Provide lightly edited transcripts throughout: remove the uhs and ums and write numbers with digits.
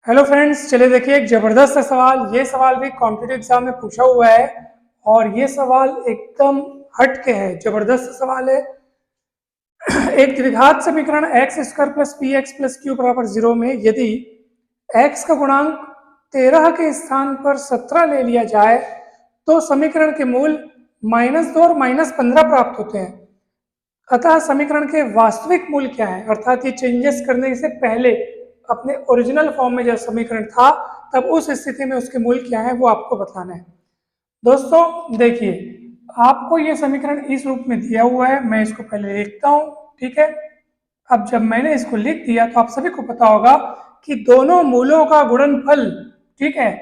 Hello friends, चलिए देखिए एक जबरदस्त सवाल। ये सवाल भी कॉम्पिटिटिव एग्जाम में पूछा हुआ है और ये सवाल एकदम हट के है, जबरदस्त सवाल है। एक द्विघात समीकरण x square plus P x plus Q बराबर 0 में यदि एक्स का गुणांक 13 के स्थान पर 17 ले लिया जाए तो समीकरण के मूल -2 और -15 प्राप्त होते हैं। अतः समीकरण के वास्तविक मूल क्या है, अर्थात ये चेंजेस करने से पहले अपने ओरिजिनल फॉर्म में जब समीकरण था तब उस स्थिति में उसके मूल क्या है वो आपको बताना है। दोस्तों देखिए, आपको ये समीकरण इस रूप में दिया हुआ है, मैं इसको पहले लिखता हूं, ठीक है। अब जब मैंने इसको लिख दिया तो आप सभी को पता होगा कि दोनों मूलों का गुणनफल, ठीक है,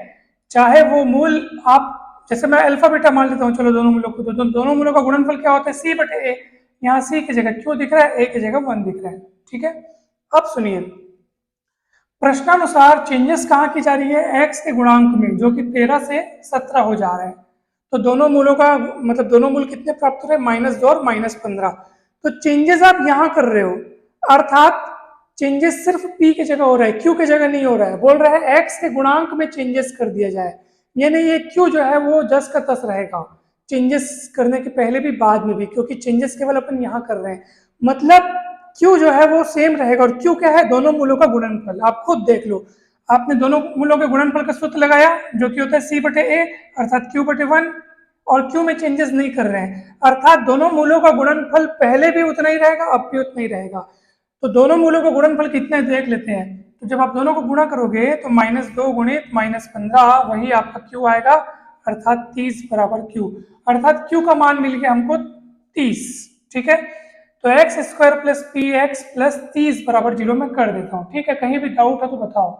चाहे वो मूल आप, जैसे मैं अल्फा बीटा मान लेता हूँ, चलो दोनों मूलों को, दोनों मूलों का गुणनफल क्या होता है, सी बटे ए। यहाँ सी की जगह क्यू दिख रहा है, ए की जगह 1 दिख रहा है, ठीक है। अब सुनिए, प्रश्नानुसार चेंजेस कहाँ की जा रही है, एक्स के गुणांक में, जो कि 13 से 17 हो जा रहा है। तो दोनों मूलों का मतलब दोनों मूल कितने प्राप्त हो रहे हैं, -2 और -15। तो चेंजेस आप यहाँ कर रहे हो, अर्थात चेंजेस सिर्फ पी की जगह हो रहा है, क्यू की जगह नहीं हो रहा है। बोल रहा है एक्स के गुणांक में चेंजेस कर दिया जाए, यानी ये क्यू जो है वो 10 का 10 रहेगा, चेंजेस करने के पहले भी बाद में भी, क्योंकि चेंजेस केवल अपन यहाँ कर रहे हैं। मतलब क्यू जो है वो सेम रहेगा, और क्यू क्या है, दोनों मूलों का गुणनफल। आप खुद देख लो, आपने दोनों मूलों के गुणनफल का सूत्र लगाया जो कि होता है सी बटे ए, अर्थात क्यू बटे 1, और क्यू में चेंजेस नहीं कर रहे हैं, अर्थात दोनों मूलों का गुणनफल पहले भी उतना ही रहेगा, अब भी उतना ही रहेगा। तो दोनों मूलों का गुणनफल कितना है देख लेते हैं। तो जब आप दोनों को गुणा करोगे तो -2 गुणित -15 वही आपका क्यू आएगा, अर्थात 30 बराबर क्यू। अर्थात क्यू का मान मिल गया हमको 30, ठीक है। तो x square plus P x plus 30 बराबर 0 में कर देता हूँ, ठीक है। कहीं भी डाउट है तो बताओ।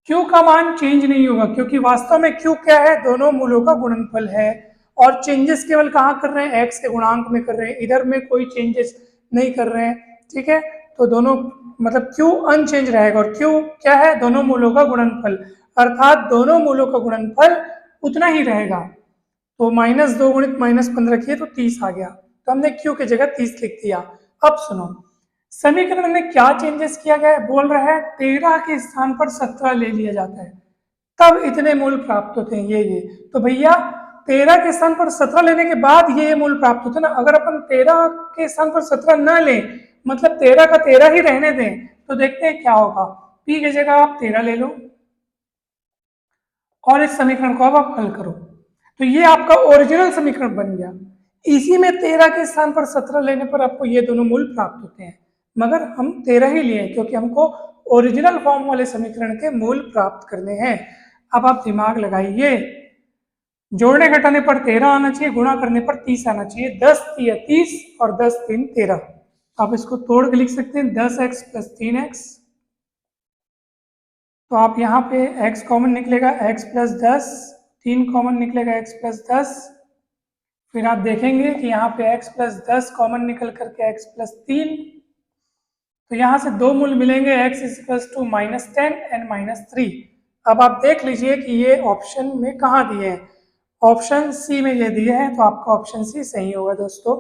क्यू का मान चेंज नहीं होगा क्योंकि वास्तव में क्यू क्या है, दोनों मूलों का गुणनफल है, और चेंजेस केवल कहाँ कर रहे हैं, एक्स के गुणांक में कर रहे हैं, इधर में कोई चेंजेस नहीं कर रहे हैं, ठीक है। तो दोनों मतलब क्यू अनचेंज रहेगा, और क्यू क्या है, दोनों मूलों का गुणनफल, अर्थात दोनों मूलों का गुणनफल उतना ही रहेगा। तो -2 गुणित -15 किए तो 30 आ गया, तो हमने क्यू की जगह 30 लिख दिया। अब सुनो, समीकरण में क्या चेंजेस किया गया है, बोल रहा है 13 के स्थान पर 17 ले लिया जाता है तब इतने मूल प्राप्त होते हैं, ये। तो भैया 13 के स्थान पर 17 लेने के बाद ये मूल प्राप्त होते हैं ना। अगर अपन 13 के स्थान पर 17 न लें, मतलब 13 का 13 ही रहने दें, तो देखते हैं क्या होगा। पी की जगह आप 13 ले लो और इस समीकरण को अब आप हल करो, तो ये आपका ओरिजिनल समीकरण बन गया। इसी में 13 के स्थान पर 17 लेने पर आपको ये दोनों मूल प्राप्त होते हैं, मगर हम 13 ही लिए क्योंकि हमको ओरिजिनल फॉर्म वाले समीकरण के मूल प्राप्त करने हैं। अब आप दिमाग लगाइए, जोड़ने घटाने पर 13 आना चाहिए, गुणा करने पर 30 आना चाहिए। 10 या 30 और 10 3 13। आप इसको तोड़ के लिख सकते हैं 10x प्लस 3x। तो आप यहाँ पे x कॉमन निकलेगा, x प्लस 10, 3 कॉमन निकलेगा, x प्लस 10। फिर आप देखेंगे कि यहाँ पे x प्लस 10 कॉमन निकल करके x प्लस 3, तो यहाँ से दो मूल मिलेंगे, x इक्वल्स टू -10 एंड -3। अब आप देख लीजिए कि ये ऑप्शन में कहाँ दिए हैं, ऑप्शन सी में ये दिए हैं, तो आपका ऑप्शन सी सही होगा। दोस्तों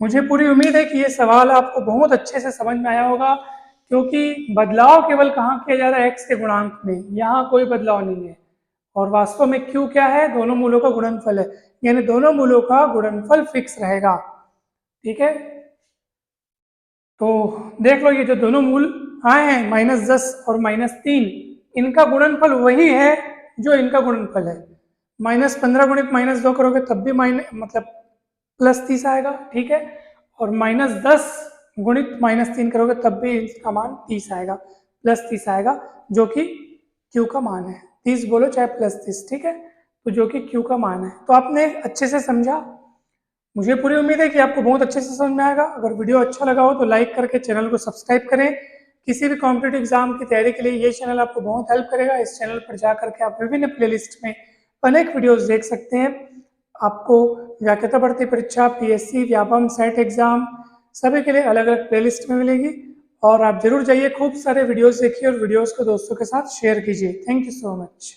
मुझे पूरी उम्मीद है कि ये सवाल आपको बहुत अच्छे से समझ में आया होगा, क्योंकि बदलाव केवल कहाँ किया जा रहा है, x के गुणांक में, यहाँ कोई बदलाव नहीं है। और वास्तव में q क्या है, दोनों मूलों का गुणनफल है, यानी दोनों मूलों का गुणनफल फिक्स रहेगा, ठीक है। तो देख लो, ये जो दोनों मूल आए हैं -10 और -3, इनका गुणनफल वही है जो इनका गुणनफल है। -15 गुणित -2 करोगे तब भी मतलब +30 आएगा, ठीक है। और -10 गुणित -3 करोगे तब भी इसका मान 30 आएगा, +30 आएगा, जो कि क्यू का मान है। 30 बोलो चाहे +30, ठीक है, तो जो कि क्यू का मान है। तो आपने अच्छे से समझा, मुझे पूरी उम्मीद है कि आपको बहुत अच्छे से समझ में आएगा। अगर वीडियो अच्छा लगा हो तो लाइक करके चैनल को सब्सक्राइब करें। किसी भी कॉम्पिटिटिव एग्जाम की तैयारी के लिए ये चैनल आपको बहुत हेल्प करेगा। इस चैनल पर जा करके आप विभिन्न प्लेलिस्ट में अनेक वीडियोस देख सकते हैं। आपको व्याख्याता भर्ती परीक्षा, पीएससी, व्यापम, सेट एग्जाम सभी के लिए अलग अलग प्लेलिस्ट में मिलेगी, और आप जरूर जाइए, खूब सारे वीडियोस देखिए और वीडियोस को दोस्तों के साथ शेयर कीजिए। Thank you so much.